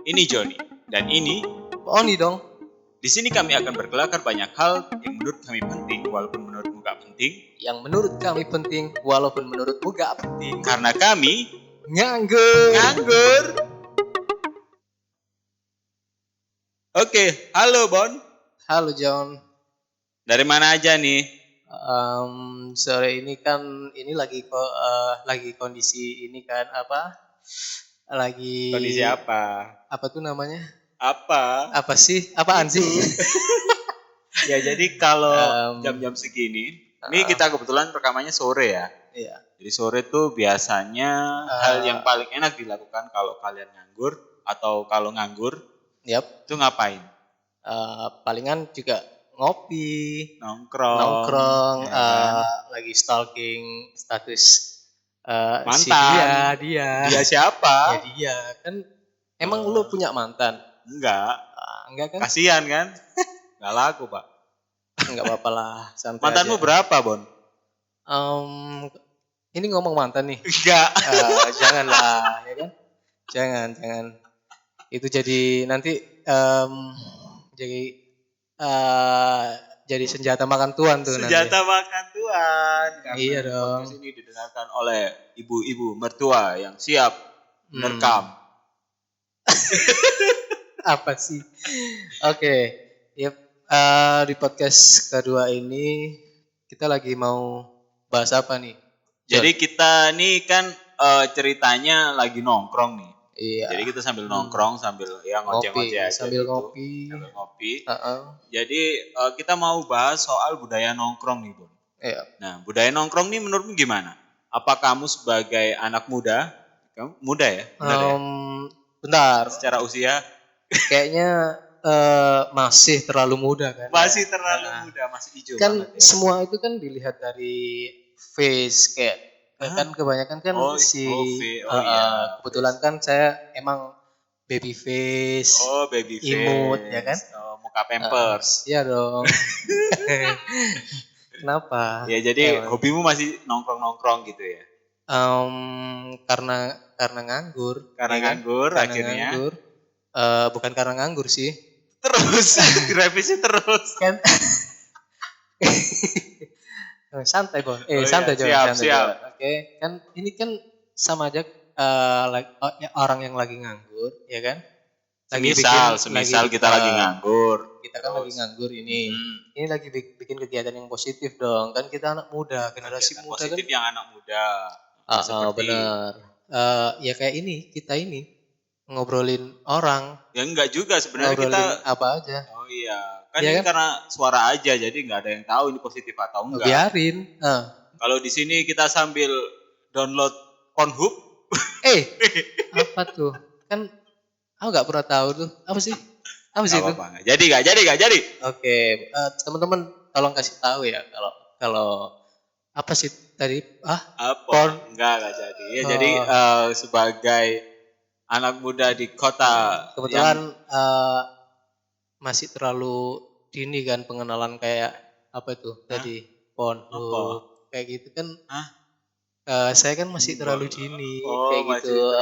Ini Joni dan ini Oni dong. di sini kami akan berkelakar banyak hal yang menurut kami penting walaupun menurutmu gak penting. Yang menurut kami penting walaupun menurutmu gak penting. Karena kami Nganggur. Oke, halo Bon. Halo John. Dari mana aja nih? Sore ini kan ini lagi kondisi ini kan lagi Kondisi apa? apa tuh namanya? Apa? Apa sih? Apaan sih? Ya jadi kalau Em, jam-jam segini, ini kita kebetulan rekamannya sore ya. Iya. Jadi sore tuh biasanya hal yang paling enak dilakukan kalau kalian nganggur atau kalau nganggur Yap. itu ngapain? Palingan juga ngopi, ya nongkrong, kan? lagi stalking status si Mantan. dia. Dia siapa? Ya dia kan emang lu punya mantan? Enggak. Enggak kan? Kasihan kan? Enggak laku, Pak. Enggak apa-apa lah, santai Mantanmu aja. berapa, Bon? Ini ngomong mantan nih. Enggak. Janganlah, ya kan? Jangan. Itu jadi nanti jadi senjata makan tuan tuh Senjata nanti. makan tuan. Karena Iya dong. podcast ini didengarkan oleh ibu-ibu mertua yang siap menerkam. Apa sih? Oke. Yep. Di podcast kedua ini kita lagi mau bahas apa nih? Jadi kita nih kan ceritanya lagi nongkrong nih. Iya. Jadi kita sambil nongkrong sambil ya ngoceh-ngoceh aja sambil gitu. ngopi. Sambil ngopi. Heeh. Jadi kita mau bahas soal budaya nongkrong nih, Bon. Iya. Nah, budaya nongkrong nih menurutmu gimana? Apa kamu sebagai anak muda, kamu muda ya? Benar ya? Bentar. Secara usia Kayaknya masih terlalu muda kan? masih terlalu muda, masih hijau Kan banget ya. semua itu kan dilihat dari face kayak kan kebanyakan kan kebetulan face. kan saya emang baby face. Oh, baby face. Imut ya kan? Oh, muka pampers. Iya dong. Kenapa? Ya jadi hobimu masih nongkrong-nongkrong gitu ya? Karena nganggur. Karena ya kan? nganggur Karena akhirnya. nganggur. Bukan karena nganggur sih. Terus direvisi terus. Kan santai Bon. Santai iya, siap. Oke, kan ini kan sama aja orang yang lagi nganggur, ya kan? Semisal kita lagi nganggur. Kita kan lagi nganggur ini. Ini lagi bikin kegiatan yang positif dong. Kan kita anak muda, generasi Kegiatan muda positif kan. yang anak muda. Benar. Ya kayak ini, kita ini ngobrolin orang. Ya enggak juga sebenarnya ngobrolin kita apa aja. Oh iya, kan Ya ini kan? karena suara aja jadi nggak ada yang tahu ini positif atau enggak. Biarin. Kalau di sini kita sambil download Pornhub. Apa tuh? Kan aku nggak pernah tahu tuh. Apa sih itu? Nggak jadi. Oke, teman-teman tolong kasih tahu ya kalau apa sih tadi? Porn. Enggak jadi. Ya jadi sebagai anak muda di kota kebetulan masih terlalu dini kan pengenalan kayak apa itu tadi Pornhub kayak gitu kan. Saya kan masih terlalu dini kayak gitu.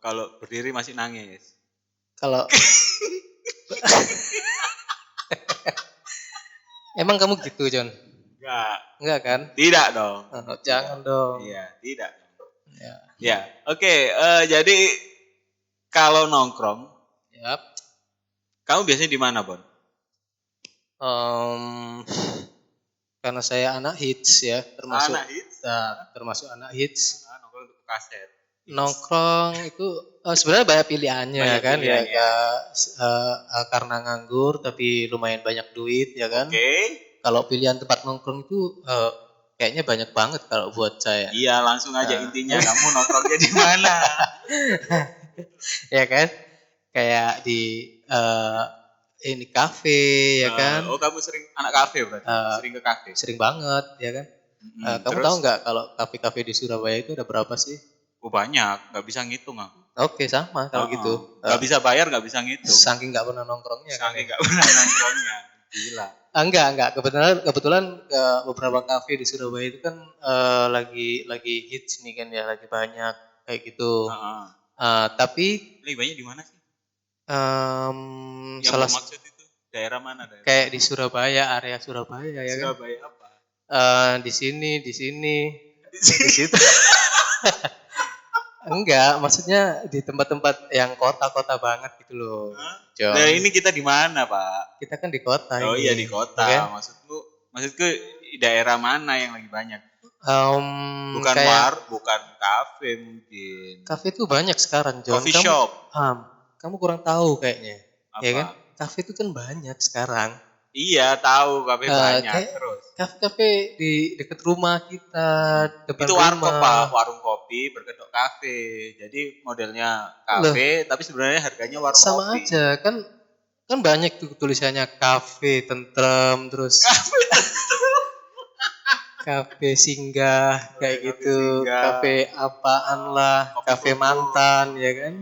Kalau berdiri masih nangis. Kalau emang kamu gitu, John? Enggak kan? Tidak dong. Jangan dong. Iya, tidak. Ya. Oke. Jadi kalau nongkrong, Yap. Kamu biasanya di mana, Bon? Karena saya anak hits ya, termasuk anak hits. Termasuk anak hits. Nongkrong untuk kaset. Nongkrong itu sebenarnya banyak pilihannya kan ya. Karena nganggur tapi lumayan banyak duit ya kan. Kalau pilihan tempat nongkrong itu kayaknya banyak banget kalau buat saya. Iya, langsung aja intinya kamu nongkrongnya di mana? Ya kan? Kayak di ini kafe ya kan. Kamu sering anak kafe berarti? Sering ke kafe? Sering banget ya kan. Kamu tahu nggak kalau kafe-kafe di Surabaya itu ada berapa sih? Banyak, nggak bisa ngitung aku. Oke, sama kalau gitu. Nggak bisa bayar, nggak bisa ngitung. Saking nggak pernah nongkrongnya. Gila. Enggak. Kebetulan beberapa kafe di Surabaya itu kan lagi hits nih kan ya, lagi banyak kayak gitu. Tapi lebih banyak di mana sih? Yang salah maksud itu daerah mana? Kayak di Surabaya, area Surabaya ya kan? Surabaya apa? Di sini. Di situ. Enggak, maksudnya di tempat-tempat yang kota-kota banget gitu loh. Nah, ini kita di mana, Pak? Kita kan di kota Oh ini. iya di kota. Okay? Maksudku daerah mana yang lagi banyak? Bukan bukan kafe mungkin. Kafe itu banyak sekarang, John. Coffee shop. Kamu kurang tahu kayaknya. Apa? Ya kan? Kafe itu kan banyak sekarang. Iya, tahu kafe banyak terus. Kafe di dekat rumah kita, depan itu rumah. Warkop, Pak, warung kopi berkedok kafe. Jadi modelnya kafe tapi sebenarnya harganya warung sama kopi. Sama aja, kan banyak tuh tulisannya kafe tentrem terus. Kafe tentrem. Kafe singgah kayak gitu. Kafe apaan lah, kafe mantan ya kan?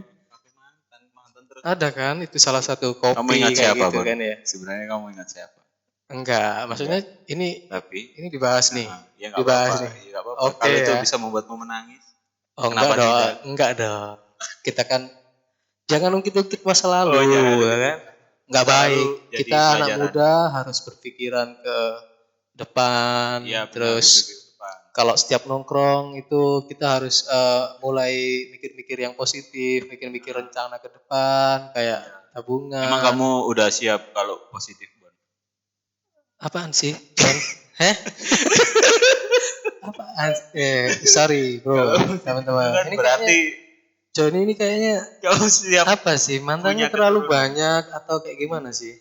Terus. Ada kan itu salah satu kopi kamu ingat kayak siapa, gitu kan ya. Sebenarnya kamu ingat siapa? Enggak, maksudnya ini dibahas nih. Ya, dibahas nih. Ya, oke. Kalau itu bisa membuatmu menangis. Enggak dong. Kita kan jangan ungkit-ungkit masa lalu ya kan. Enggak baik. Kita anak muda harus berpikiran ke depan. Ya, terus kalau setiap nongkrong itu kita harus mulai mikir-mikir yang positif, mikir-mikir rencana ke depan kayak tabungan. Emang kamu udah siap kalau positif, Bon? Apaan sih, John? Apaan? Sorry, bro, teman-teman. Ini berarti John ini kayaknya kamu siap apa sih? Mantannya terlalu banyak atau kayak gimana sih?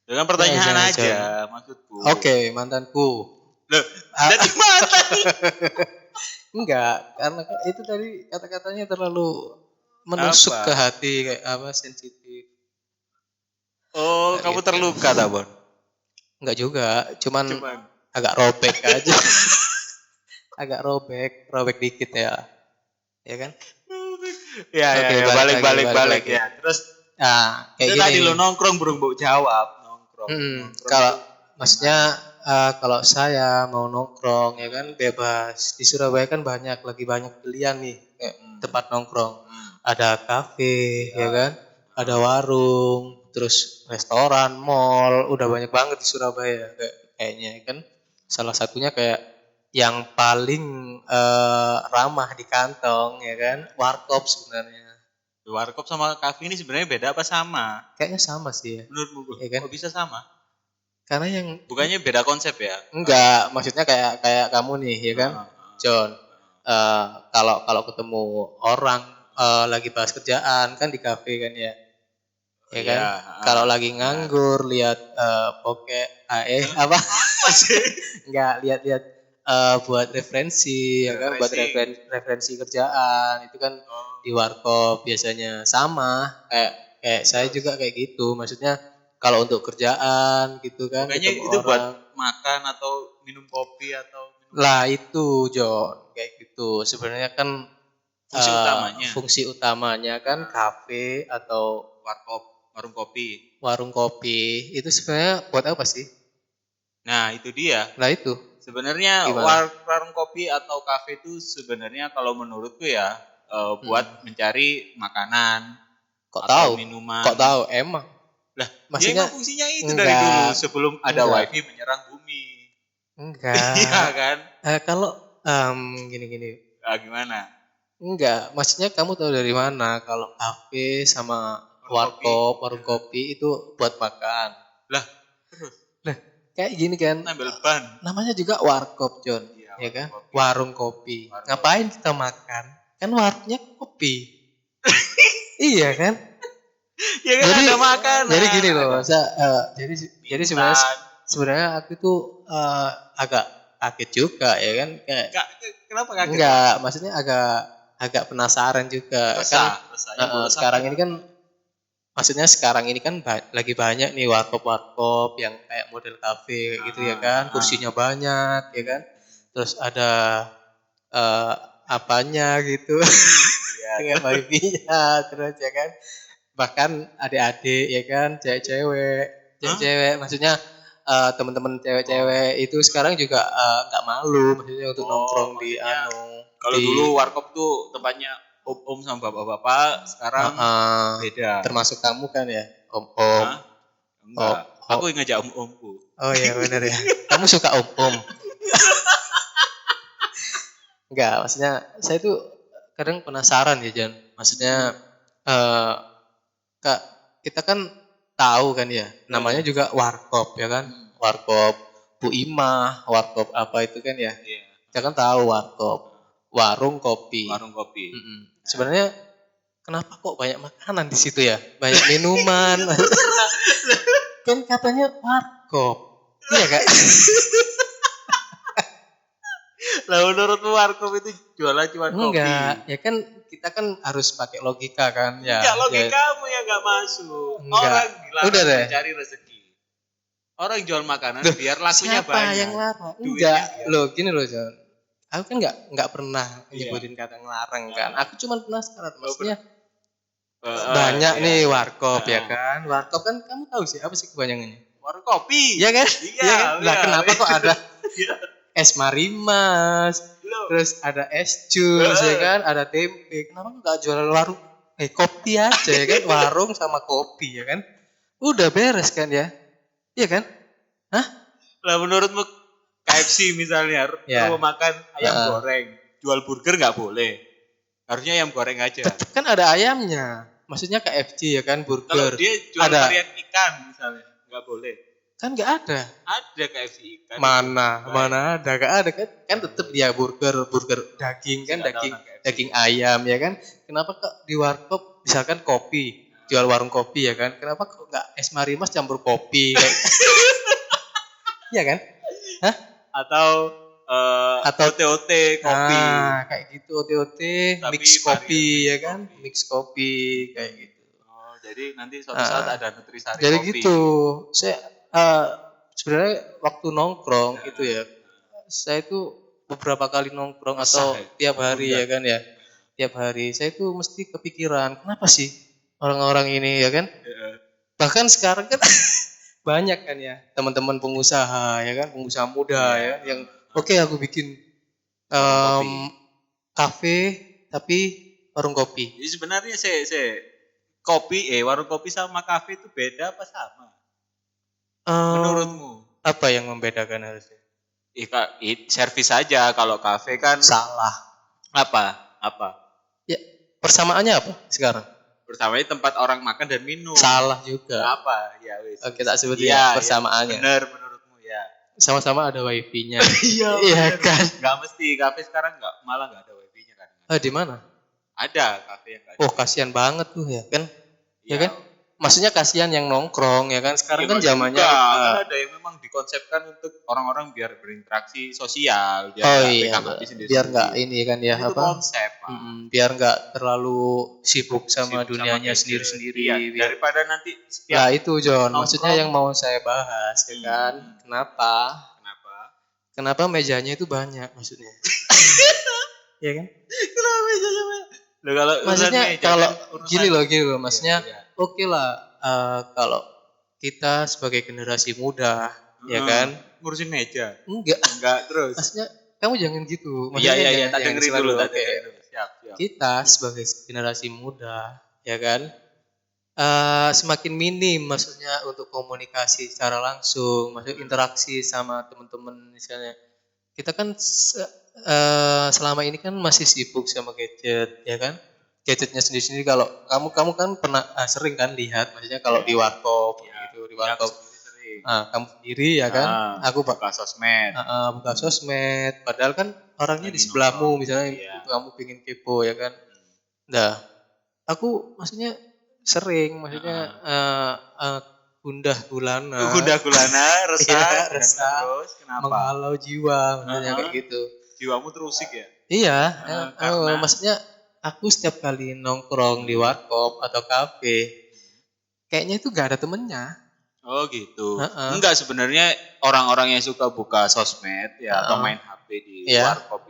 Dengan pertanyaan aja, maksudku. Oke, mantanku. Loh, jadi mantan. Enggak, karena itu tadi kata-katanya terlalu menusuk ke hati kayak apa sensitif. Oh, kamu gitu. Terluka, Bon? Enggak juga, cuman agak robek aja. Agak robek dikit ya. Ya kan? Ya, balik ya. Terus kayak itu gini. Tadi lo nongkrong burung bau jawab, nongkrong. Kalau maksudnya kalau saya mau nongkrong ya kan bebas. Di Surabaya kan lagi banyak pilihan nih tempat nongkrong. Ada kafe ya kan, ada warung, terus restoran, mall, udah banyak banget di Surabaya kayaknya kan. Salah satunya kayak yang paling ramah di kantong ya kan, Warkop sebenarnya. Warkop sama kafe ini sebenarnya beda apa sama? Kayaknya sama sih ya. Menurutmu ya kan? Kok bisa sama? Karena yang bukannya beda konsep ya? Enggak, maksudnya kayak kamu nih ya kan, John. Kalau ketemu orang lagi bahas kerjaan kan di kafe kan ya. Ya kan? Kalau lagi nganggur lihat apa? Enggak, lihat buat referensi ya kan, buat referensi kerjaan itu kan di Warkop biasanya sama kayak saya juga kayak gitu, maksudnya kalau untuk kerjaan gitu kan. Makanya itu orang, buat makan atau minum kopi atau lah itu John kayak gitu sebenarnya kan fungsi utamanya kan kafe atau warung kopi itu sebenarnya buat apa sih? Nah itu dia. Nah itu sebenarnya warung kopi atau kafe itu sebenarnya kalau menurutku ya buat mencari makanan atau minuman. Kok tahu emang? Lah, maksudnya fungsinya itu dari dulu sebelum ada wifi menyerang bumi. Enggak. Iya kan? Kalau gini. Gimana? Enggak, maksudnya kamu tahu dari mana kalau kafe sama warung kopi itu buat makan? Lah, terus. Lah, kayak gini kan. Nambel ban. Namanya juga warkop, John. Ya kan? Kopi. Warung kopi. Ngapain kita makan? Kan warungnya kopi. Iya kan? Ya kan jadi, ada makanan. Jadi gini loh, jadi sebenarnya aku tuh agak kaget juga ya kan kayak. Kenapa kaget? Enggak, maksudnya agak penasaran juga. Sekarang ini kan maksudnya sekarang ini kan lagi banyak nih warkop yang kayak model kafe gitu ya kan, kursinya banyak ya kan. Terus ada apanya gitu. Dengan wifi-nya terus ya kan. Bahkan adik-adik ya kan, cewek-cewek maksudnya teman-teman cewek-cewek itu sekarang juga nggak malu maksudnya untuk nongkrong di Kalau dulu warkop tuh tempatnya om sama bapak-bapak sekarang beda. Termasuk kamu kan ya, om. Enggak, aku ngajak om-omku. Oh iya benar ya. Kamu suka om. Enggak, maksudnya saya tuh kadang penasaran ya Jan. Maksudnya Kak, kita kan tahu kan ya, namanya juga warkop ya kan. Warkop Bu Imah, warkop apa itu kan ya. Kita kan tahu warkop, warung kopi. Sebenarnya kenapa kok banyak makanan di situ ya? Banyak minuman. Kan katanya warkop. Iya Kak? Lah menurutmu warkop itu jualan cuma kopi? Enggak, ya kan kita kan harus pakai logika kan ya. Enggak, logikamu yang enggak masuk. Enggak. Orang dilarang mencari rezeki. Orang jual makanan biar lakunya siapa banyak. Siapa yang larang? Enggak, loh gini loh John. Aku kan enggak pernah nyebutin kata ngelarang kan. Aku cuma penasaran maksudnya. Banyak nih warkop ya kan. Warkop kan kamu tahu sih apa sih kepanjangannya? Warung kopi. Iya kan? Iya kan? Lah kenapa kok ada es marimas, terus ada es jus ya kan, ada tempe. Kenapa enggak jualan warung kopi aja ya kan? Warung sama kopi ya kan? Udah beres kan ya? Iya kan? Hah? Lah menurutmu KFC misalnya mau makan ayam goreng, jual burger nggak boleh. Harusnya ayam goreng aja. Tetap kan ada ayamnya. Maksudnya KFC ya kan, burger. Kalau dia jual varian ikan misalnya, nggak boleh. Kan nggak ada. Ada KFC ikan. Mana ada, nggak ada kan? Kan tetap dia burger daging kan, daging ayam ya kan. Kenapa kok di warkop misalkan kopi, jual warung kopi ya kan? Kenapa kok nggak es marimas campur kopi? Iya kan? Hah? Atau OT kopi. Kayak gitu OT mix kopi ya kan? Mix kopi kayak gitu. Oh, jadi nanti suatu saat ada nutrisari jadi kopi. Jadi gitu. Saya sebenarnya waktu nongkrong itu ya. Saya itu beberapa kali nongkrong atau tiap hari ya kan ya. Tiap hari saya itu mesti kepikiran, kenapa sih orang-orang ini ya kan? Bahkan sekarang kan banyak kan ya teman-teman pengusaha ya kan, pengusaha muda ya yang oke, aku bikin kafe tapi warung kopi. Jadi sebenarnya warung kopi sama kafe itu beda apa sama? Menurutmu? Apa yang membedakan harusnya? Servis saja. Kalau kafe kan salah. Apa? Ya, persamaannya apa sekarang? Persamaannya tempat orang makan dan minum. Salah juga. Apa? Ya wis. Oke, tak sebut ya persamaannya. Benar menurutmu ya. Sama-sama ada wifi-nya. Iya kan? Enggak mesti, kafe sekarang malah enggak ada wifi-nya kan. Di mana? Ada kafe yang enggak ada. Oh, kasihan banget tuh ya kan? Ya kan? Maksudnya kasihan yang nongkrong ya kan? Sekarang kan zamannya kan ada yang memang dikonsepkan untuk orang-orang biar berinteraksi sosial, biar enggak ini kan ya itu apa? Konsep. Biar enggak terlalu sibuk sama dunianya sendiri-sendiri. Iya, daripada nanti Nah, itu John, maksudnya yang mau saya bahas ya kan? Kenapa mejanya itu banyak maksudnya? Iya kan? Kenapa mejanya banyak? Maksudnya kalau gini loh, maksudnya oke lah kalau kita sebagai generasi muda ya kan ngurusin meja. Enggak terus. Maksudnya kamu jangan gitu. Iya, tak dengerin dulu. Siap. Kita sebagai generasi muda ya kan semakin minim maksudnya untuk komunikasi secara langsung, maksud interaksi sama teman-teman misalnya. Kita kan selama ini kan masih sibuk sama gadget ya kan, gadgetnya sendiri-sendiri. Kalau kamu kan pernah sering kan lihat maksudnya kalau di warkop gitu, di warkop kamu sendiri ya kan, aku buka sosmed, padahal kan orangnya di sebelahmu misalnya, kamu pengen kepo ya kan. Nah aku maksudnya sering maksudnya gundah gulana resah terus kenapa? Menghalau jiwa maksudnya kayak gitu. Jiwamu terusik ya? Iya, maksudnya aku setiap kali nongkrong di warkop atau kafe kayaknya itu gak ada temennya. Oh gitu. Enggak, sebenarnya orang-orang yang suka buka sosmed ya atau main HP di warkop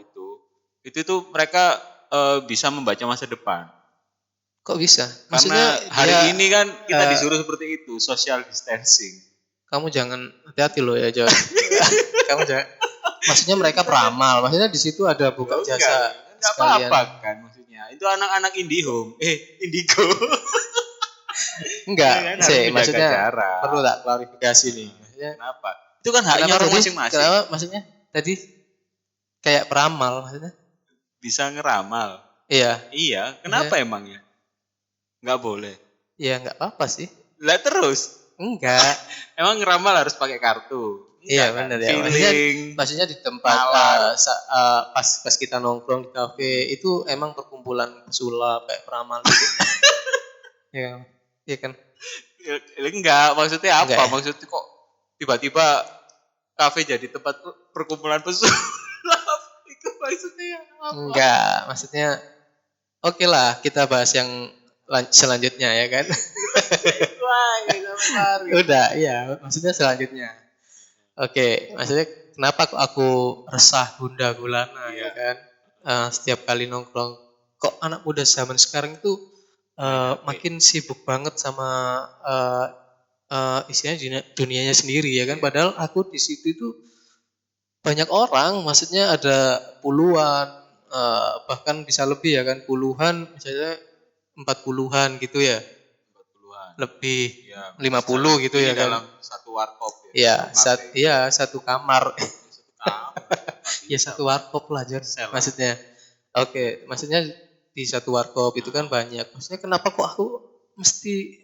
itu tuh mereka bisa membaca masa depan. Kok bisa? Maksudnya hari ini kan kita disuruh seperti itu, social distancing. Kamu jangan hati-hati loh ya, John. Kamu jangan. Maksudnya mereka peramal. Maksudnya di situ ada buka jasa. Enggak apa-apa kan maksudnya. Itu anak-anak Indihome. Indigo. Enggak, kan, maksudnya perlu tak klarifikasi nih. Maksudnya, kenapa? Itu kan haknya orang masing-masing. Kenapa maksudnya tadi kayak peramal maksudnya? Bisa ngeramal. Iya. Iya, kenapa emangnya? Enggak boleh. Iya, enggak apa-apa sih. Lah terus? Enggak. Emang ngeramal harus pakai kartu? Iya benar ya. Maksudnya di tempat pas kita nongkrong di kafe itu emang perkumpulan pesulap kayak peramal gitu. Iya, iya kan? Enggak, maksudnya apa? Enggak, ya? Maksudnya kok tiba-tiba kafe jadi tempat perkumpulan pesulap? Itu maksudnya apa? Enggak, maksudnya oke lah kita bahas yang selanjutnya ya kan? Udah, iya. Maksudnya selanjutnya. Oke, maksudnya kenapa kok aku resah gundah gulana ya kan? Setiap kali nongkrong, kok anak muda zaman sekarang itu makin sibuk banget sama istilahnya dunianya sendiri ya kan? Padahal aku di situ itu banyak orang, maksudnya ada puluhan, bahkan bisa lebih ya kan? Puluhan, misalnya 40-an gitu ya. Lebih ya, 50 gitu ya kan dalam satu warkop ya. Satu kamar. Ya satu warkop lah John maksudnya. Oke, maksudnya di satu warkop itu kan banyak. Maksudnya kenapa kok aku mesti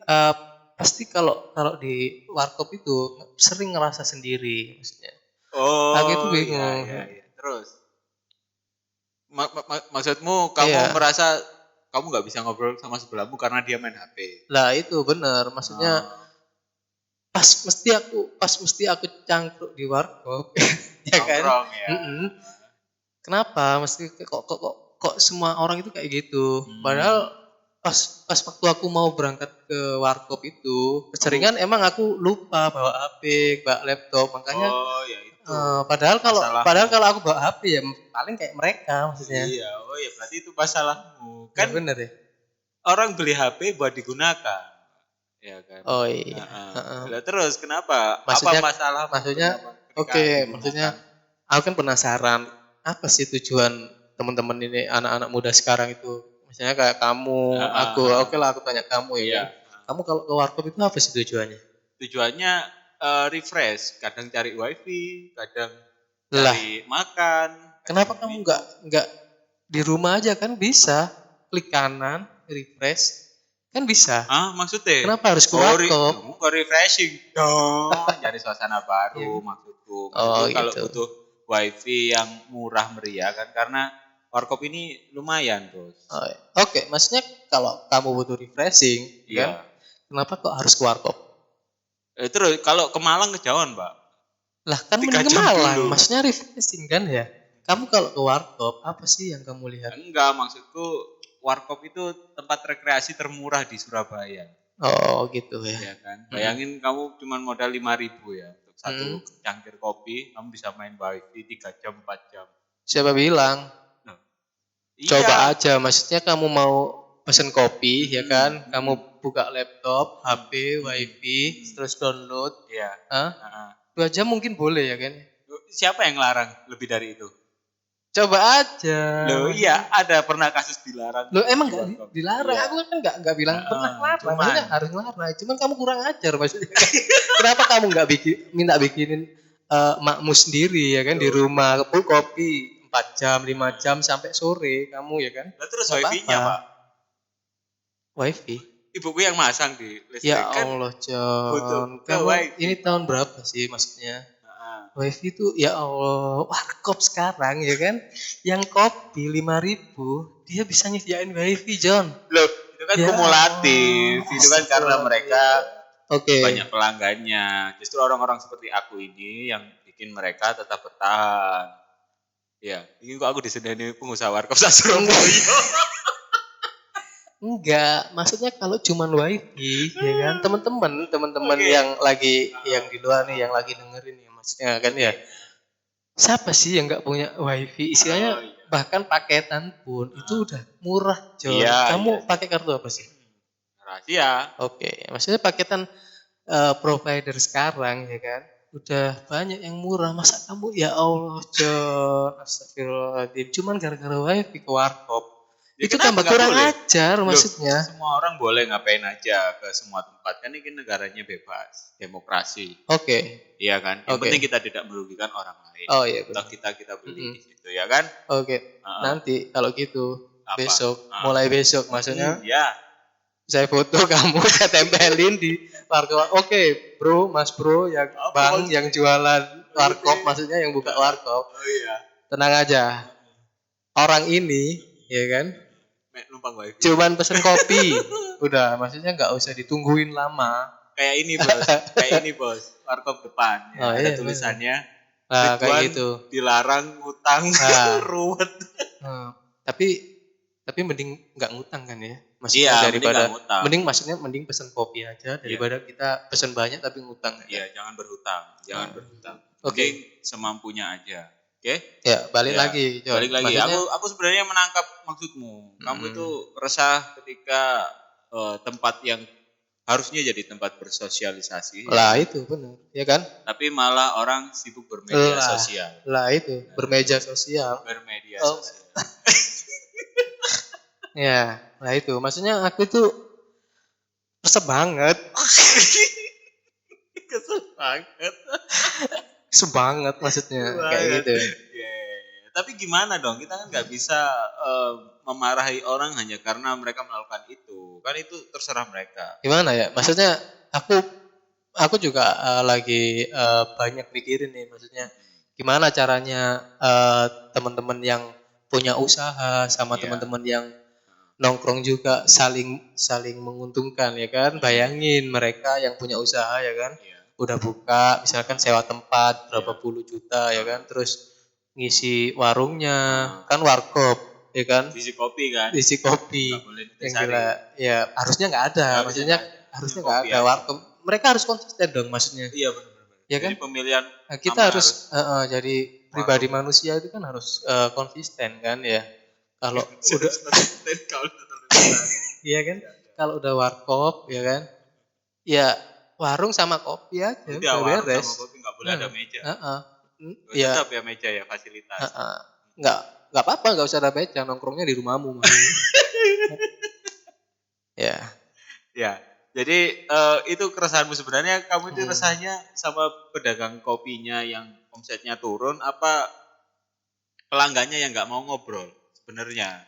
pasti kalau di warkop itu sering ngerasa sendiri maksudnya. Aku itu bingung. Iya. Terus maksudmu kamu merasa kamu nggak bisa ngobrol sama sebelahmu karena dia main HP. Lah itu benar, maksudnya pas mesti aku cangkruk di warkop, ya kan? Ya. Kenapa? Mesti kok semua orang itu kayak gitu. Padahal pas waktu aku mau berangkat ke warkop itu, keseringan emang aku lupa bawa HP, bawa laptop, makanya. Padahal kalau aku bawa HP ya paling kayak mereka maksudnya. Iya, berarti itu masalahmu. Kan bener ya. Orang beli HP buat digunakan. Ya kan? Oh iya. Lah terus kenapa? Maksudnya, apa masalah? Maksudnya maksudnya aku kan penasaran apa sih tujuan teman-teman ini anak-anak muda sekarang itu? Misalnya kayak kamu, aku, oke lah aku tanya kamu ya. Kamu kalau ke warkop itu apa sih tujuannya? Tujuannya refresh, kadang cari wifi, kadang cari makan. Kenapa kamu nggak di rumah aja kan bisa klik kanan refresh kan bisa? Maksudnya? Kenapa harus ke warkop? Ke refreshing dong, cari suasana baru maksudku. Kalau gitu. butuh wifi yang murah meriah kan karena warkop ini lumayan terus. Oke, maksudnya kalau kamu butuh refreshing, kan? Kenapa kok harus ke warkop? Terus kalau ke Malang kejauhan, Pak. Lah kan mending ke Malang, maksudnya refreshing kan ya. Kamu kalau ke warkop apa sih yang kamu lihat? Enggak, maksudku warkop itu tempat rekreasi termurah di Surabaya. Oh gitu ya. Iya kan. Bayangin kamu cuma modal 5.000 ya untuk satu cangkir kopi, kamu bisa main wifi 3 jam 4 jam. Siapa bilang? Coba aja, maksudnya kamu mau pesen kopi ya kan, kamu buka laptop, HP, wifi, terus download. Iya. 2 jam mungkin boleh ya kan? Siapa yang larang lebih dari itu? Coba aja. Loh iya, ada pernah kasus dilarang. Loh emang nggak dilarang? Iya. Aku kan nggak bilang pernah larang, maksudnya harus larang. Cuman kamu kurang ajar maksudnya. Kenapa kamu nggak minta bikinin makmu sendiri ya kan di rumah, kopi 4 jam, 5 jam sampai sore kamu ya kan? Lah terus wifi-nya, Pak? Wifi? Ibuku yang masang di listrik. Ya Allah, John. Kamu ini tahun berapa sih maksudnya? Wifi itu ya Allah, warkop sekarang ya kan, yang kopi 5.000 dia bisa nyediain wifi John. Loh, itu kan kumulatif, itu kan karena mereka banyak pelanggannya. Justru orang-orang seperti aku ini yang bikin mereka tetap bertahan. Ya, ini kok aku disediain pengusaha warkop Surabaya. Enggak, maksudnya kalau cuman wifi ya kan, teman-teman yang lagi yang di luar nih yang lagi dengerin ya maksudnya kan ya. Siapa sih yang enggak punya wifi? Istilahnya bahkan paketan pun itu udah murah, John. Kamu pakai kartu apa sih? Rahasia. Oke, maksudnya paketan provider sekarang ya kan Udah banyak yang murah, masa kamu ya Allah John, astagfirullahaladzim, cuman gara-gara wifi ke warkop. Ya, itu tambah kurang boleh? ajar maksudnya. Semua orang boleh ngapain aja ke semua tempat, kan ini negaranya bebas, demokrasi. Oke. Iya kan? Yang penting kita tidak merugikan orang lain. Oh iya. Atau kita beli di situ ya kan? Oke. Nanti kalau gitu besok, mulai besok maksudnya. Ya. Saya foto kamu, saya tempelin di warkop. Oke, bro, mas bro, yang bang yang jualan warkop, maksudnya yang buka warkop. Oh iya. Tenang aja. Orang ini, ya kan? Numpang wifi. Cuman pesen kopi. Udah, maksudnya nggak usah ditungguin lama. Kayak ini bos. Warkop depan. Ya. Ada tulisannya. Nah, kayak gitu. Dilarang ngutang. Ruwet. Tapi mending nggak ngutang kan ya? Maksudnya daripada mending pesen kopi aja daripada kita pesen banyak tapi ngutang. Iya, jangan berhutang. Oke, semampunya aja. Oke? Ya, balik lagi. Maksudnya, aku sebenarnya menangkap maksudmu. Kamu itu resah ketika tempat yang harusnya jadi tempat bersosialisasi. Lah itu benar, ya kan? Tapi malah orang sibuk bermedia sosial. Lah itu, bermedia sosial. Sosial. Ya, nah itu. Maksudnya aku tuh kesel banget. Sebanget maksudnya kayak gitu. Yeah. Tapi gimana dong? Kita kan nggak bisa memarahi orang hanya karena mereka melakukan itu. Kan itu terserah mereka. Gimana ya? Maksudnya aku juga lagi banyak mikirin nih. Maksudnya gimana caranya teman-teman yang punya usaha sama teman-teman yang nongkrong juga saling menguntungkan ya kan. Bayangin mereka yang punya usaha ya kan. Udah buka misalkan sewa tempat berapa puluh juta ya kan, terus ngisi warungnya kan warkop ya kan, isi kopi kan, yang gila ya harusnya nggak ada, maksudnya harusnya nggak ada warkop, mereka harus konsisten dong maksudnya. Iya benar ya kan, jadi pemilihan kita harus jadi pribadi manusia itu kan harus konsisten kan ya. Kalau udah iya kan, kalau udah warkop ya kan, ya warung sama kopi aja udah beres. Sama kopi nggak boleh ada meja. Ya. Tetap ya meja ya fasilitas. Nggak apa-apa, nggak usah ada meja, nongkrongnya di rumahmu. Ya. Jadi itu keresahanmu sebenarnya. Kamu itu resahnya sama pedagang kopinya yang omsetnya turun, apa pelanggannya yang nggak mau ngobrol sebenarnya?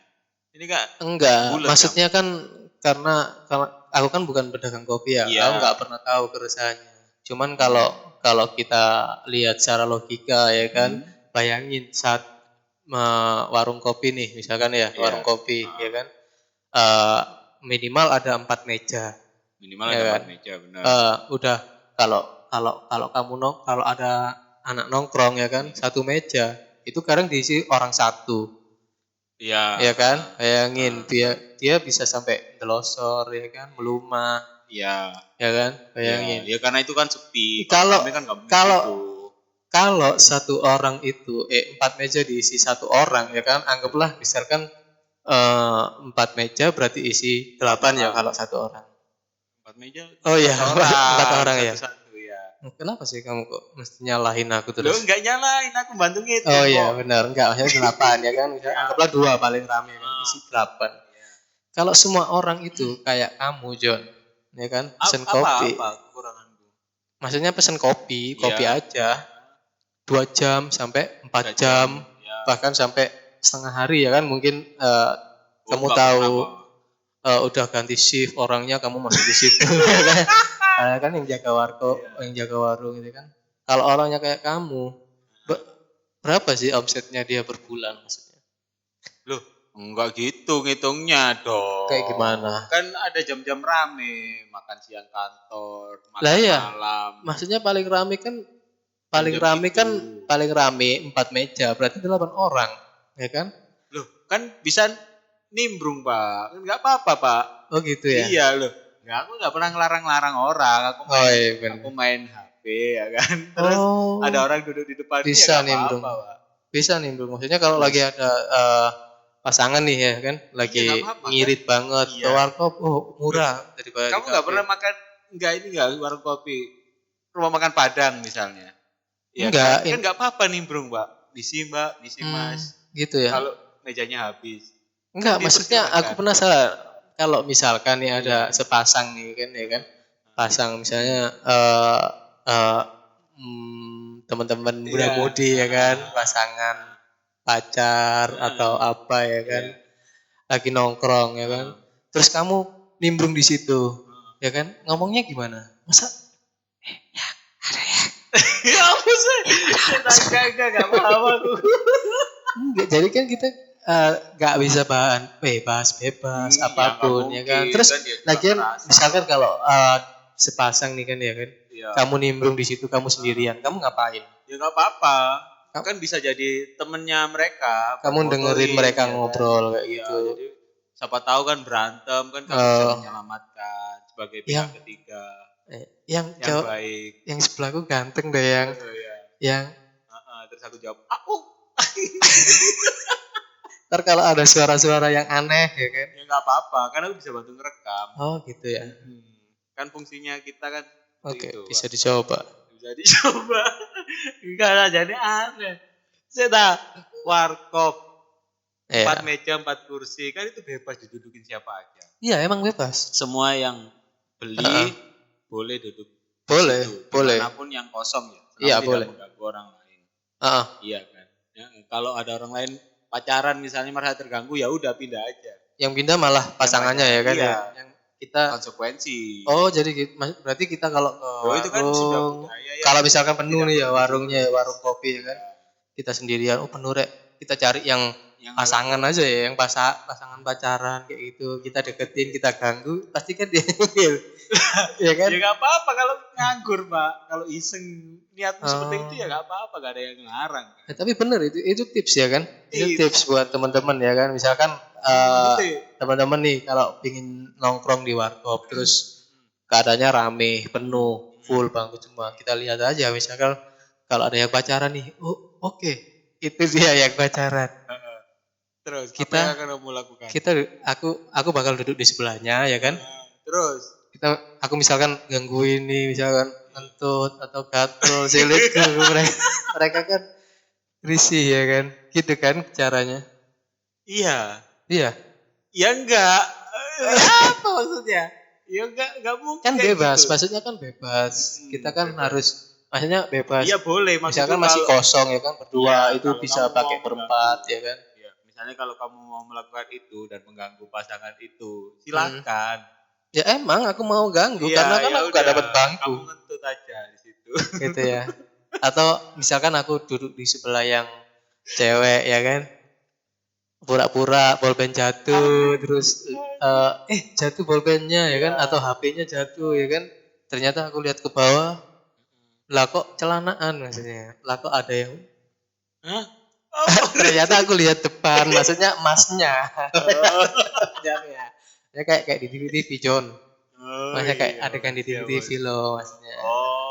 Ini enggak. Maksudnya kan karena aku kan bukan pedagang kopi ya, aku nggak pernah tahu keresahannya. Cuman kalau kita lihat secara logika ya kan, bayangin saat warung kopi nih, misalkan ya warung kopi ya kan, minimal ada 4 meja. Minimal ada 4 meja, benar. Udah kalau kamu kalau ada anak nongkrong ya kan, 1 meja itu kadang diisi orang 1. Iya. Ya kan? Bayangin dia bisa sampai delosor ya kan, melumah. Iya. Ya kan? Bayangin. Ya karena itu kan sepi. Kalau kan satu orang itu 4 meja diisi 1 orang ya kan, anggaplah misalkan 4 meja berarti isi 8 ya kalau 1 orang. 4 meja. Oh iya, 4 orang ya. Satu ya. Kenapa sih kamu kok mesti nyalahin aku terus? Loh enggak nyalahin, aku bantu ngitung. Oh iya benar, enggak, maksudnya 8 ya kan. Anggaplah 2 paling rame kan, isi 8. Kalau semua orang itu kayak kamu John, ya kan, pesen kopi. Apa kekuranganku? Maksudnya pesen kopi aja 2 jam sampai 4 jam, bahkan sampai setengah hari ya kan, mungkin kamu tahu udah ganti shift orangnya, kamu masuk di situ ya kan. Kan yang jaga warkop, yang jaga warung itu kan. Kalau orangnya kayak kamu, berapa sih omsetnya dia per bulan maksudnya? Loh, enggak gitu ngitungnya dong. Kayak gimana? Kan ada jam-jam rame, makan siang kantor, makan malam. Maksudnya paling rame kan paling rame 4 meja, berarti 8 orang, ya kan? Loh, kan bisa nimbrung, Pak. Enggak apa-apa, Pak. Oh gitu ya? Iya, loh. Ya, aku nggak pernah ngelarang-larang orang. Aku main HP ya kan. Terus ada orang duduk di depan, bisa nimbrung. Bisa nimbrung. Maksudnya kalau lagi ada pasangan nih ya kan, lagi ngirit banget ke warkop, murah daripada. Kamu nggak pernah makan warung kopi, rumah makan Padang misalnya? Ya, enggak kan enggak apa-apa nimbrung, Mbak. Misi Mas. Gitu ya. Kalau mejanya habis. Enggak, Kan maksudnya aku penasaran kalau misalkan nih ada sepasang nih kan ya kan. Pasang misalnya teman-teman muda-mudi ya kan, pasangan pacar atau apa ya kan, lagi nongkrong ya kan, terus kamu nimbrung di situ ya kan, ngomongnya gimana? Masa ya ada ya? Ya apa sih? Enggak paham aku. Enggak, jadi kan kita nggak bisa bahas bebas apapun ya kan. Terus lagian misalkan kalau sepasang nih kan ya kan, kamu nimbrung di situ kamu sendirian, kamu ngapain? Ya nggak apa-apa, kan bisa jadi temennya mereka. Kamu dengerin mereka ngobrol kayak gitu. Jadi siapa tahu kan berantem kan kamu bisa menyelamatkan sebagai pihak ketiga. Yang baik. Yang sebelahku ganteng deh yang terus aku jawab aku. Ntar kalau ada suara-suara yang aneh ya kan? Ya nggak apa-apa, karena aku bisa bantu ngerekam. Oh gitu ya. Kan fungsinya kita kan. Oke, bisa dicoba. Bisa dicoba. Enggak lah, jadi aneh. Saya warkop. 4 meja, 4 kursi, kan itu bebas didudukin siapa aja. Iya, emang bebas. Semua yang beli boleh duduk. Boleh, boleh. Dimanapun yang kosong ya. Iya, boleh. Tidak mengganggu orang lain. Iya kan. Ya, kalau ada orang lain pacaran misalnya merasa terganggu, ya udah pindah aja. Yang pindah malah pasangannya ya kan ya. Yang kita konsekuensi. Oh, jadi berarti kita kalau itu kan sudah budaya ya. Kalau misalkan penuh nih ya warungnya, warung kopi ya kan. Kita sendirian, penuh rek. Kita cari yang pasangan aja ya, yang pasangan pacaran kayak gitu. Kita deketin, kita ganggu, pasti kan dia. Ya kan? Ya enggak apa-apa kalau nganggur, Pak. Kalau iseng niatmu seperti itu ya enggak apa-apa, enggak ada yang ngelarang. Tapi bener itu tips ya kan? Itu tips buat teman-teman ya kan. Misalkan teman-teman nih kalau pingin nongkrong di warkop terus keadaannya rame, penuh, full bangku semua. Kita lihat aja misalkan kalau ada yang pacaran nih, oke. Itu dia yang pacaran. Terus kita apa yang akan kamu lakukan? Aku bakal duduk di sebelahnya ya kan? Terus aku misalkan gangguin nih, misalkan ngentut atau gatel, silit ke mereka kan risih ya kan? Gitu kan caranya? Iya. Ya enggak. Apa maksudnya? Ya enggak mungkin. Kan bebas, gitu. Maksudnya kan bebas. Kita kan bebas. Harus maksudnya bebas. Iya boleh. Misalkan masih kosong ya kan, berdua itu bisa pakai berempat ya kan. Ya, misalnya kalau kamu mau melakukan itu dan mengganggu pasangan itu, silakan. Ya emang aku mau ganggu karena kan aku gak dapat bangku. Kamu ngentut aja di situ. Gitu ya. Atau misalkan aku duduk di sebelah yang cewek ya kan. Pura-pura bolpen jatuh terus jatuh bolpennya ya kan, atau HP-nya jatuh ya kan, ternyata aku lihat ke bawah lah kok celanaan, maksudnya lah kok ada yang ternyata aku lihat depan, maksudnya masnya ya kayak di TV John, maksudnya kayak adegan di TV loh maksudnya.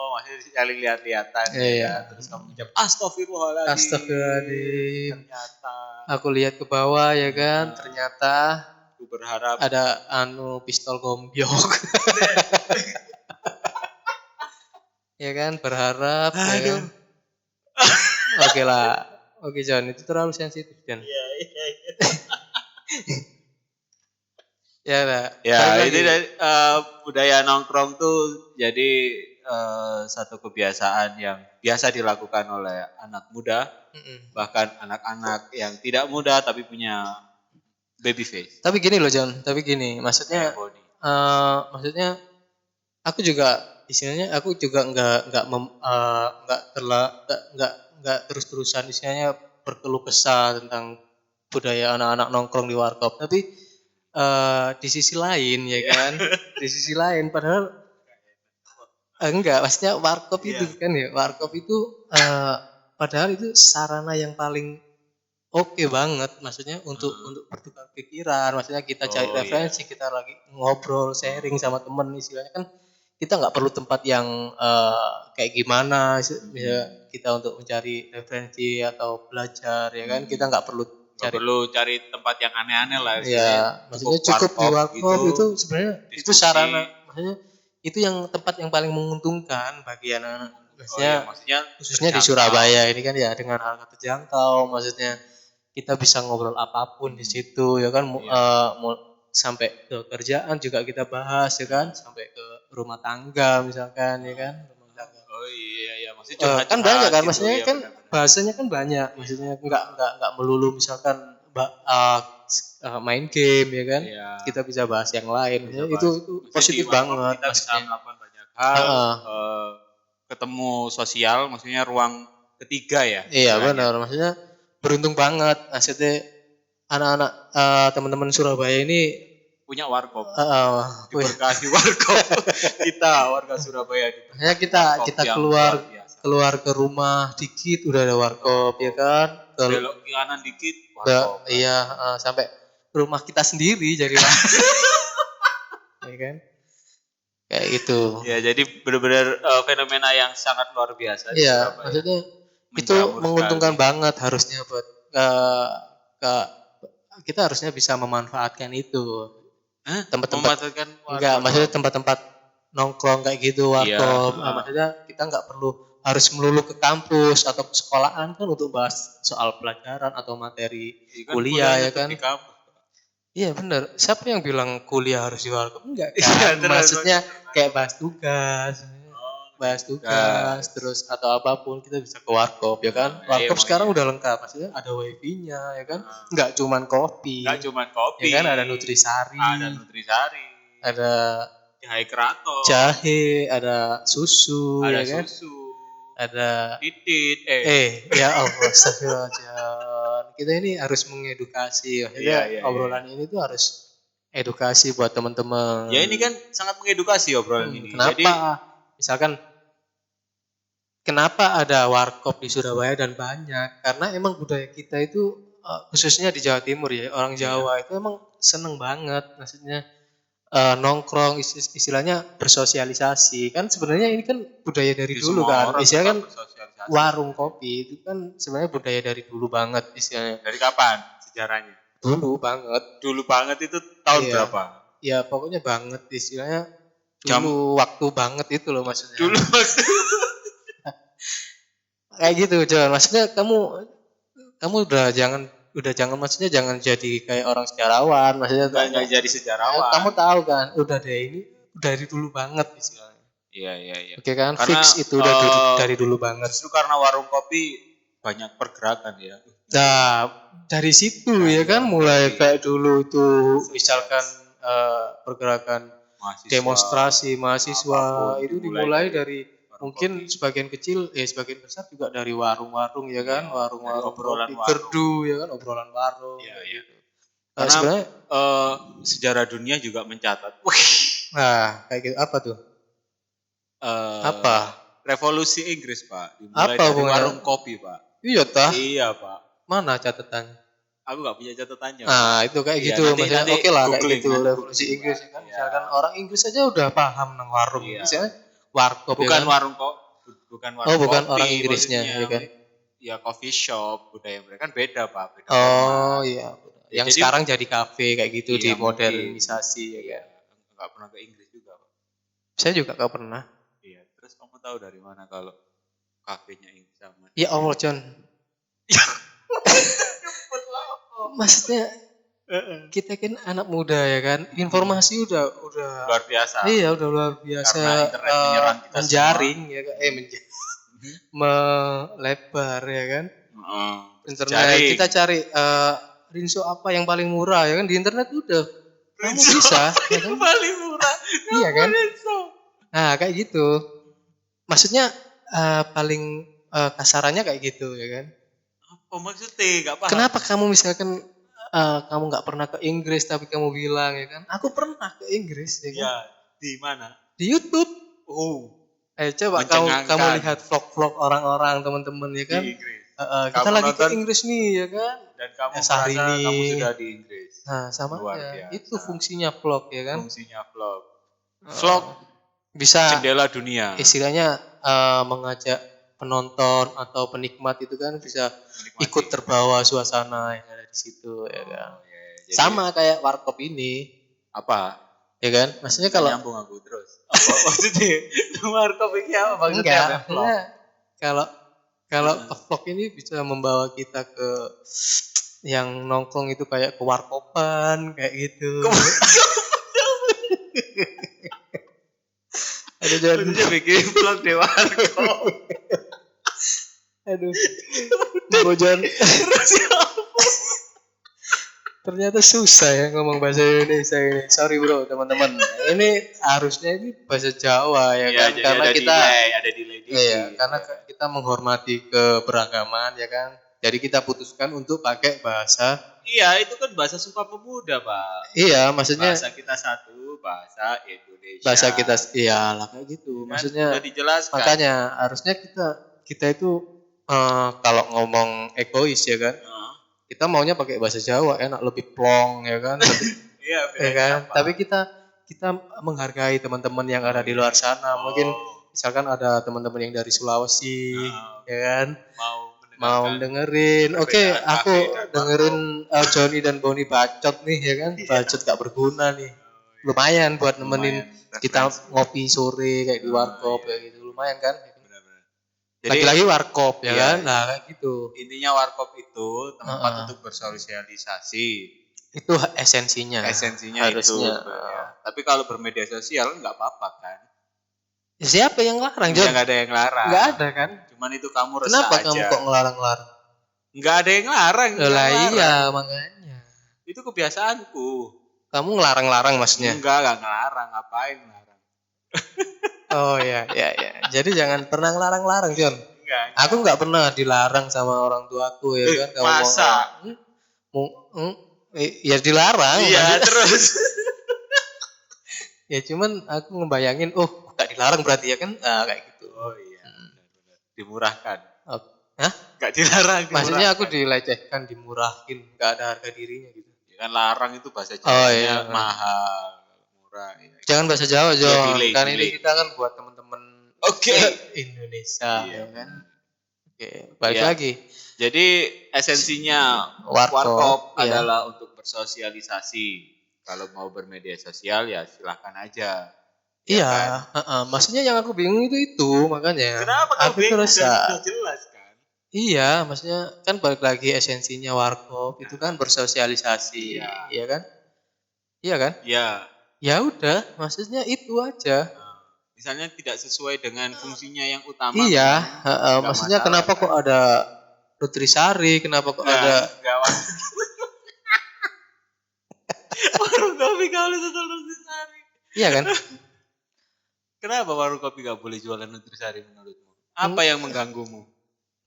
Maksudnya saling lihat-lihatan ya. Terus kamu ucap astagfirullahaladzim. Ternyata aku lihat ke bawah ya kan, ternyata aku berharap ada pistol gombyok. Ya kan, berharap ya kan. Oke lah. Oke John, itu terlalu sensitif John. Iya. Ya lah. Ya, ini budaya nongkrong tuh jadi satu kebiasaan yang biasa dilakukan oleh anak muda, bahkan anak-anak yang tidak muda tapi punya baby face. Tapi gini loh John, maksudnya aku juga istilahnya aku juga nggak terus-terusan istilahnya berkeluh kesah tentang budaya anak-anak nongkrong di warkop, tapi di sisi lain ya kan, di sisi lain padahal enggak, maksudnya warkop itu kan ya, warkop itu padahal itu sarana yang paling oke banget, maksudnya untuk bertukar pikiran, maksudnya kita cari referensi, kita lagi ngobrol, sharing sama temen, istilahnya kan kita nggak perlu tempat yang kayak gimana, ya kita untuk mencari referensi atau belajar ya kan, kita nggak perlu cari tempat yang aneh-aneh lah. Ya, maksudnya cukup di warkop itu sebenarnya diskusi. Itu sarana, maksudnya itu yang tempat yang paling menguntungkan bagi anak-anak maksudnya khususnya di Surabaya ini kan ya dengan harga terjangkau, maksudnya kita bisa ngobrol apapun di situ ya kan, sampai ke kerjaan juga kita bahas ya kan, sampai ke rumah tangga misalkan ya kan, rumah tangga. Oh iya maksudnya kan banyak kan, gitu, maksudnya ya, kan benar-benar. bahasanya kan banyak, maksudnya nggak melulu misalkan main game ya kan, kita bisa bahas yang lain ya, itu positif banget, kita bisa melakukan banyak hal, ketemu sosial, maksudnya ruang ketiga ya. Iya benar, maksudnya beruntung banget, maksudnya anak-anak teman-teman Surabaya ini punya warkop, diberkahi warkop. Kita warga Surabaya ya, kita keluar ke rumah dikit udah ada warkop ya kan, belok ke kanan dikit warkop. Iya, sampai rumah kita sendiri jadi warkop. Ya kan, kayak itu ya, jadi benar-benar fenomena yang sangat luar biasa di Surabaya. Maksudnya itu menguntungkan sekali banget harusnya buat kita harusnya bisa memanfaatkan itu. Tempat-tempat enggak, maksudnya tempat-tempat nongkrong kayak gitu, warkop. Maksudnya kita nggak perlu harus melulu ke kampus atau ke sekolahan kan untuk bahas soal pelajaran atau materi kuliah ya kan. Iya benar. Siapa yang bilang kuliah harus di warkop? Enggak kan. Maksudnya kayak bahas tugas terus atau apapun kita bisa ke warkop ya kan. Warkop sekarang udah lengkap, maksudnya ada wifi-nya ya kan. Enggak cuman kopi. Ya kan, ada nutrisari. Ada jahe, ada susu ya kan. Ada titit. Ya Allah, astagfirullahaladzim. Kita ini harus mengedukasi. Maksudnya obrolan ini tuh harus edukasi buat teman-teman. Ya ini kan sangat mengedukasi obrolan ini. Kenapa? Jadi, misalkan kenapa ada warkop di Surabaya dan banyak? Karena emang budaya kita itu khususnya di Jawa Timur ya, orang Jawa itu emang seneng banget, maksudnya nongkrong, istilahnya bersosialisasi. Kan sebenarnya ini kan budaya dari dulu kan. Istilahnya kan warung kopi itu kan sebenarnya budaya dari dulu banget istilahnya. Dari kapan sejarahnya? Dulu banget. Dulu banget itu tahun berapa? Ya pokoknya banget istilahnya. Dulu waktu banget itu loh maksudnya. Dulu maksudnya. Kayak gitu, John. Maksudnya kamu udah jangan maksudnya jangan jadi kayak orang sejarawan, maksudnya enggak jadi sejarawan. Kamu tahu kan, udah deh ini dari dulu banget istilahnya. Iya. Oke kan, karena, fix itu udah dari dulu banget. Justru karena warung kopi banyak pergerakan ya. Nah, dari situ ya kan mulai kayak dulu itu misalkan pergerakan demonstrasi mahasiswa itu dimulai dari mungkin sebagian kecil, sebagian besar juga dari warung-warung ya kan, warung-warung obrolan gerdu ya kan, obrolan warung. Iya. Karena sebenarnya sejarah dunia juga mencatat. Nah, kayak gitu apa tuh? Apa? Revolusi Inggris, Pak. Dimulai dari warung kopi, Pak. Iya tah? Iya, Pak. Mana catatannya? Aku nggak punya catatannya. Nah, itu kayak gitu, maksudnya oke lah kayak gitu revolusi Inggris kan. Misalkan orang Inggris aja udah paham nang warung, misalnya warkop bukan ya kan? warung bukan warung bukan kopi, orang Inggrisnya ya kan? Ya coffee shop, budaya mereka kan beda, Pak. Beda iya. Yang jadi, sekarang jadi kafe kayak gitu, di modernisasi ya kan. Enggak pernah ke Inggris juga, Pak. Saya juga enggak pernah. Iya, terus kamu tahu dari mana kalau kafenya Inggris sama? Ya Allah, John. Maksudnya kita kan anak muda ya kan, informasi udah luar biasa. Iya, udah luar biasa. Karena internet menyerang kita menjaring semua. Ya kan, melebar ya kan. Internet kita cari rinso apa yang paling murah ya kan, di internet udah kamu bisa ya kan? Paling murah. Iya kan? Nah, kayak gitu. Maksudnya paling kasarannya kayak gitu ya kan. Apa maksudnya? Gak paham. Kenapa kamu misalkan kamu nggak pernah ke Inggris tapi kamu bilang ya kan, aku pernah ke Inggris ya kan? Ya, di mana? Di YouTube. Coba kamu lihat vlog-vlog orang-orang teman-teman ya kan? Di Inggris. Kita lagi ke Inggris nih ya kan? Dan kamu merasa kamu sudah di Inggris. Nah, sama ya. Itu fungsinya vlog ya kan? Fungsinya vlog. Vlog bisa jendela dunia. Istilahnya mengajak penonton atau penikmat itu kan bisa ikut terbawa suasana yang ada di situ ya kan. Jadi, sama kayak warkop ini. Apa? Ya kan? Maksudnya kalau nyambung aku terus. Apa maksudnya? Warkop ini apa maksudnya? enggak, kalau kalau vlog ini bisa membawa kita ke yang nongkrong itu kayak ke warkopan kayak gitu. Aduh jangan bikin vlog di warkop. Aduh. Bojan. Ternyata susah ya ngomong bahasa Indonesia ini. Sorry bro teman-teman. Ini harusnya ini bahasa Jawa ya kan, karena kita ada delay dikit. Iya, karena kita menghormati keberagaman ya kan. Jadi kita putuskan untuk pakai bahasa. Iya, itu kan bahasa Sumpah Pemuda, Pak. Iya, maksudnya bahasa kita satu, bahasa Indonesia. Bahasa kita iyalah kayak gitu. Kan maksudnya udah dijelaskan. Makanya harusnya kita itu kalau ngomong egois ya kan. Kita maunya pakai bahasa Jawa enak, lebih plong ya kan. Iya, ya kan. Apa? Tapi kita menghargai teman-teman yang ada di luar sana. Mungkin misalkan ada teman-teman yang dari Sulawesi ya kan. Mau dengerin. Oke, aku dengerin Johnny dan Boni bacot nih ya kan. Bacot gak berguna nih. Lumayan buat nemenin kita ngopi sore kayak di warkop kayak gitu. Lumayan kan? Jadi lagi warkop ya kan? Nah kayak gitu. Intinya warkop itu tempat untuk bersosialisasi. Itu esensinya. Harusnya. Tapi kalau bermedia sosial nggak apa-apa kan? Siapa yang larang? Nggak ada yang larang. Nggak ada kan? Cuman itu kamu resah Kenapa aja. Kamu kok ngelarang-larang? Nggak ada yang larang. Lah iya makanya. Itu kebiasaanku. Kamu ngelarang-larang maksudnya? Enggak ngelarang. Ngapain ngelarang? Oh iya. Jadi jangan pernah ngelarang-larang, John. Enggak. Aku nggak pernah dilarang sama orang tuaku ya kan. Kamu masa? Ya dilarang. Iya terus. Ya cuman aku ngebayangin, nggak dilarang berarti ya kan? Kayak gitu. Oh iya. Dimurahkan. Hah? Nggak dilarang. Maksudnya aku dilecehkan, dimurahin, nggak ada harga dirinya gitu. Ya kan larang itu bahasa Jawanya mahal. Ya. Jangan bahasa Jawa, John. Kan ini kita kan buat teman-teman Indonesia, ya kan. Balik lagi. Jadi esensinya warkop adalah untuk bersosialisasi. Kalau mau bermedia sosial ya silahkan aja. Iya, kan? Maksudnya yang aku bingung itu makanya. Kenapa aku bingung? Udah jelas kan? Iya, maksudnya kan balik lagi esensinya warkop itu kan bersosialisasi, iya kan? Iya kan? Iya. Ya udah, maksudnya itu aja. Misalnya tidak sesuai dengan fungsinya yang utama. Iya, maksudnya kenapa kok ada Nutrisari, kenapa kok ada warung kopi kalau jual Nutrisari? Iya kan? Kenapa warung kopi gak boleh jualan Nutrisari menurutmu? Apa yang mengganggumu?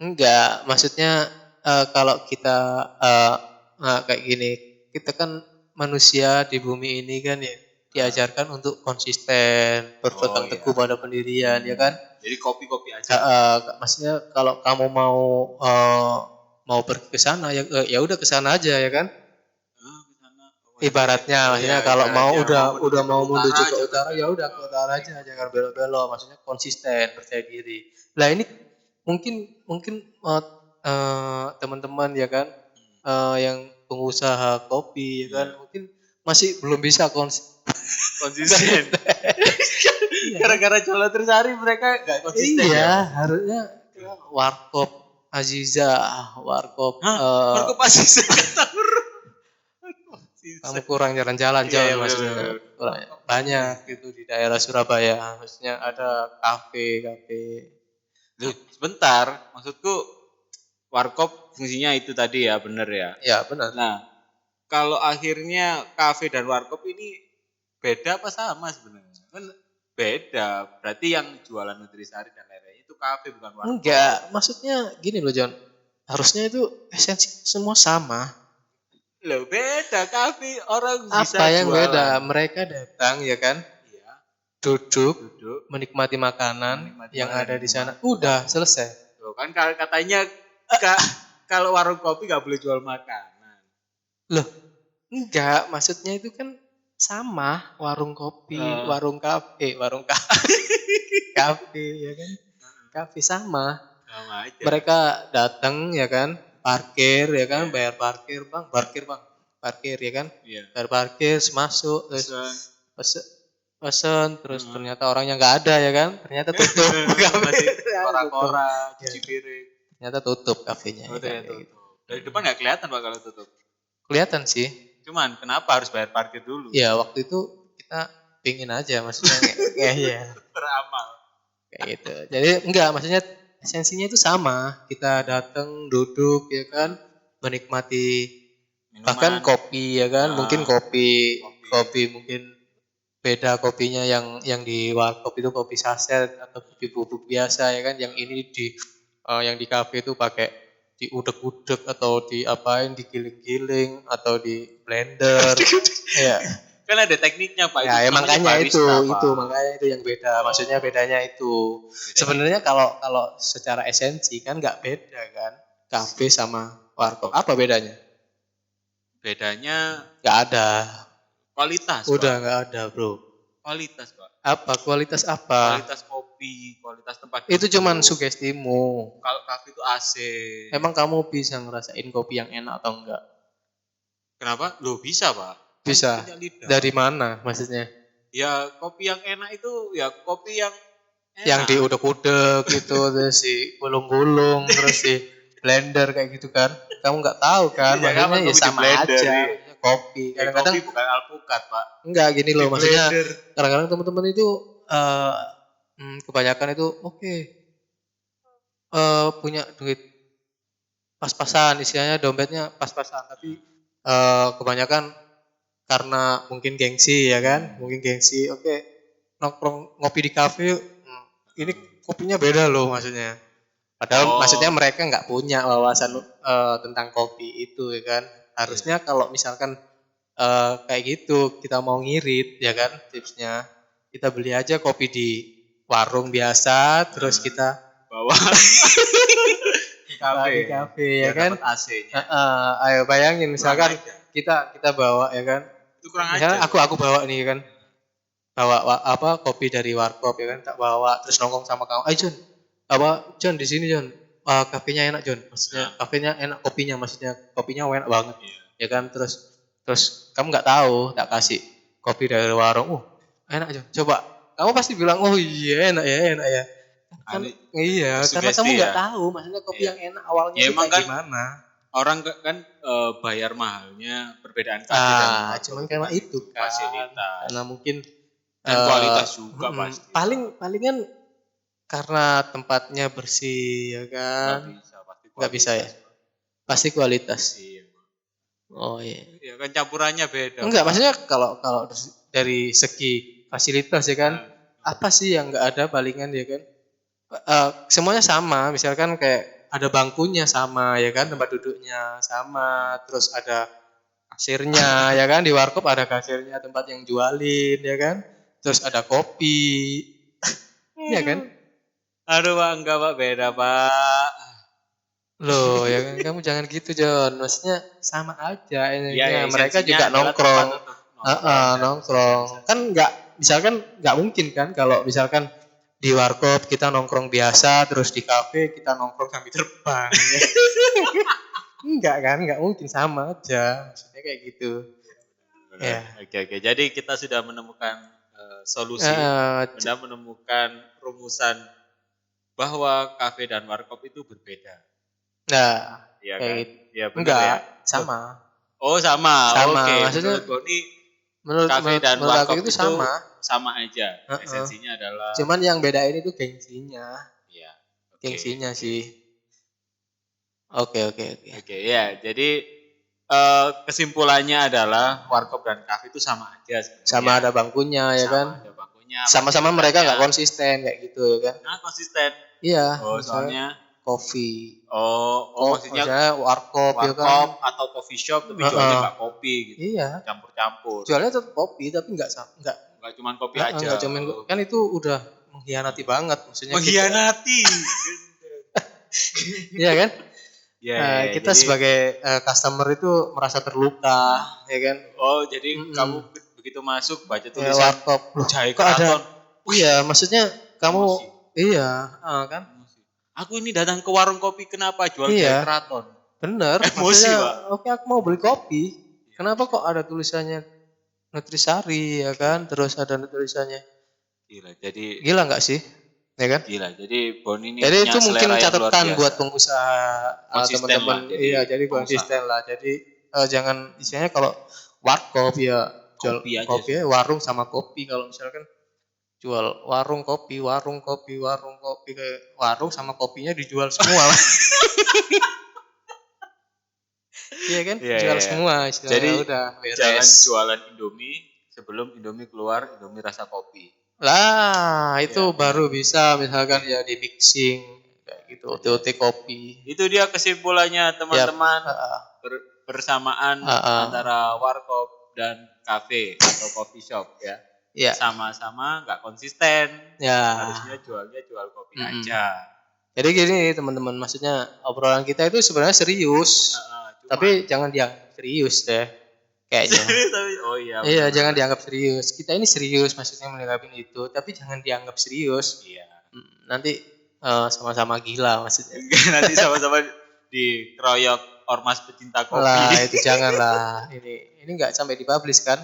Enggak, maksudnya kalau kita kayak gini, kita kan manusia di bumi ini kan ya diajarkan untuk konsisten, berpegang teguh pada pendirian, ya kan? Jadi kopi-kopi aja. Maksudnya kalau kamu mau pergi ke sana ya udah ke sana aja ya kan? Ibaratnya, maksudnya kalau mau udah mau menuju ke utara ya udah ke utara aja, jangan belok-belok. Maksudnya konsisten, percaya diri. Lah ini mungkin teman-teman ya kan, yang pengusaha kopi ya kan, mungkin masih belum bisa konsisten. Gara-gara jualan Nutrisari mereka gak konsisten. Iya, harusnya warkop Aziza, warkop Aziza. Kamu kurang jalan-jalan jauh maksudnya. Banyak gitu di daerah Surabaya, maksudnya ada kafe. Sebentar, maksudku warkop fungsinya itu tadi ya, benar ya? Ya, benar. Nah, kalau akhirnya kafe dan warkop ini beda apa sama sebenarnya? Kan beda. Berarti yang jualan Nutrisari dan lain-lain itu kafe bukan warkop. Enggak, maksudnya gini loh John. Harusnya itu esensi semua sama. Loh beda, kafe orang bisa apa yang jualan. Beda? Mereka datang ya kan? Iya. Duduk menikmati makanan yang ada di sana. Udah selesai. Tuh kan katanya kalau warung kopi gak boleh jual makanan. Loh, enggak, maksudnya itu kan sama warung kopi, warung kafe, kafe ya kan? Kafe sama aja. Mereka datang ya kan, parkir ya kan, bayar parkir bang, parkir ya kan, bayar parkir, masuk, terus pesen terus ternyata orangnya nggak ada ya kan, ternyata tutup. Masih kora-kora cuci piring, ternyata tutup kafenya. Tutup. Dari depan nggak kelihatan Pak kalau tutup? Kelihatan sih. Cuman kenapa harus bayar parkir dulu? Ya waktu itu kita pingin aja, maksudnya ya beramal kayak gitu. Jadi enggak, maksudnya esensinya itu sama. Kita datang duduk ya kan, menikmati minuman. Bahkan kopi ya kan, mungkin kopi mungkin beda kopinya yang di warkop itu kopi saset atau kopi bubuk biasa ya kan, yang ini yang di kafe itu pakai diudek-udek atau diapain, digiling-giling atau di blender. Ya. Kan ada tekniknya Pak. Ya, makanya itu yang beda. Maksudnya bedanya itu. Sebenarnya kalau secara esensi kan nggak beda kan, kafe sama warkop. Apa bedanya? Bedanya nggak ada. Kualitas. Udah nggak ada bro. Kualitas Pak. Apa? Kualitas apa? Kualitas kopi, kualitas tempat. Itu cuman sugestimu. Kalau kafe itu AC. Emang kamu bisa ngerasain kopi yang enak atau enggak? Kenapa? Loh bisa Pak. Bisa. Dari mana maksudnya? Ya kopi yang enak itu ya kopi yang enak. Yang diudek-udek gitu, terus di gulung-gulung, terus di blender kayak gitu kan? Kamu nggak tahu kan? Maksudnya ya sama blender, aja. Kopi. Kadang-kadang kopi bukan alpukat Pak. Enggak gini loh, maksudnya kadang-kadang teman-teman itu kebanyakan itu punya duit pas-pasan, istilahnya dompetnya pas-pasan, tapi kebanyakan karena mungkin gengsi ya kan, nongkrong ngopi di kafe, ini kopinya beda loh maksudnya. Padahal maksudnya mereka nggak punya wawasan tentang kopi itu ya kan. Harusnya kalau misalkan kayak gitu kita mau ngirit ya kan, tipsnya kita beli aja kopi di warung biasa, terus kita bawa di kafe ya kan. AC-nya. Ayo bayangin misalkan kita bawa ya kan. Itu kurang misalnya aku bawa nih kan. Bawa kopi dari warkop ya kan, tak bawa terus nongkrong sama kamu. Ayo John di sini John. Kafenya enak John. Maksudnya kafenya enak, kopinya maksudnya kopinya enak banget. Ya kan, terus kamu nggak tahu, tak kasih kopi dari warung. Enak John. Coba. Kamu pasti bilang, "Oh iya enak ya." Kan, iya, karena kamu nggak tahu maksudnya kopi yang enak awalnya itu kayak gimana. Orang kan bayar mahalnya perbedaan kafe dan cuman karena itu kan. Fasilitas. Karena mungkin dan kualitas juga pasti. Palingan karena tempatnya bersih ya kan. Nggak bisa ya. Pasti kualitas. Iya. Oh iya. Ya kan campurannya beda. Enggak, maksudnya kalau dari segi fasilitas ya kan, apa sih yang nggak ada palingan ya kan? Semuanya sama, misalkan kayak ada bangkunya sama ya kan, tempat duduknya sama, terus ada kasirnya ya kan, di warkop ada kasirnya, tempat yang jualin ya kan, terus ada kopi ya kan. Aduh Pak, enggak Pak, beda Pak. Loh ya kan, kamu jangan gitu John, maksudnya sama aja ya, mereka juga nongkrong. Nongkrong kan misalkan nggak mungkin kan kalau misalkan di warkop kita nongkrong biasa, terus di kafe kita nongkrong sambil terbang. Nggak mungkin, sama aja. Maksudnya kayak gitu. Ya. Oke. Jadi kita sudah menemukan solusi, sudah menemukan rumusan bahwa kafe dan warkop itu berbeda. Nah, ya kan? Ya, enggak, sama. Oh sama. Oke. Maksudnya menurut kafe dan warkop itu sama aja. Esensinya adalah. Cuman yang bedain itu gengsinya. Iya. Gengsinya sih. Oke. Ya, jadi kesimpulannya adalah warkop dan kafe itu sama aja sebenarnya. Sama ada bangkunya ya kan. Ada bangkunya. Sama-sama mereka nggak konsisten kayak gitu kan. Nah, konsisten. Iya. Soalnya kopi. Maksudnya warkop ya kan, atau coffee shop tapi jualnya nggak kopi gitu. Iya. Campur-campur. Jualnya tetap kopi tapi nggak cuma kopi aja. Enggak cuman kan itu udah mengkhianati banget maksudnya. Mengkhianati. Iya kan? Ya, kita jadi, sebagai customer itu merasa terluka, ya kan? Oh, jadi kamu begitu masuk baca tulisan warkop, Jahe Keraton. Iya, maksudnya kamu kan? Aku ini datang ke warung kopi, kenapa jual Jahe Keraton? Bener. Emosi, Pak. Oke, aku mau beli kopi. Kenapa kok ada tulisannya Nutrisari ya kan, terus ada nutrisannya. Gila nggak sih? Ya kan? Gila. Jadi Bon ini Jadi punya itu mungkin selera yang luar catatan biasa. buat pengusaha Konsisten teman-teman. lah, jadi Iya, jadi pengusaha. konsisten lah. Jadi jangan istilahnya kalau warkop ya jual Kopi aja kopi sih. ya, warung sama kopi. Kalau misalkan jual warung kopi kayak warung sama kopinya dijual semua. Iya kan? Iya, Jual iya. semua istilahnya. Jadi udah beres. jangan jualan Indomie sebelum Indomie keluar Indomie rasa kopi. Lah, itu Ya, baru bisa misalkan ya di mixing kayak gitu, TOT kopi. Itu dia kesimpulannya teman-teman. Bersamaan antara warkop dan kafe atau coffee shop ya. Ya. Sama-sama nggak konsisten. Ya. Harusnya jual kopi aja. Jadi gini teman-teman, maksudnya obrolan kita itu sebenarnya serius. Tapi jangan dianggap serius deh. Kayaknya. Oh iya. Iya, jangan dianggap serius. Kita ini serius maksudnya menanggapi itu, tapi jangan dianggap serius. Iya. Nanti sama-sama gila maksudnya. Nanti sama-sama dikeroyok ormas pecinta kopi. Lah, itu janganlah. Ini enggak sampai dipublish kan?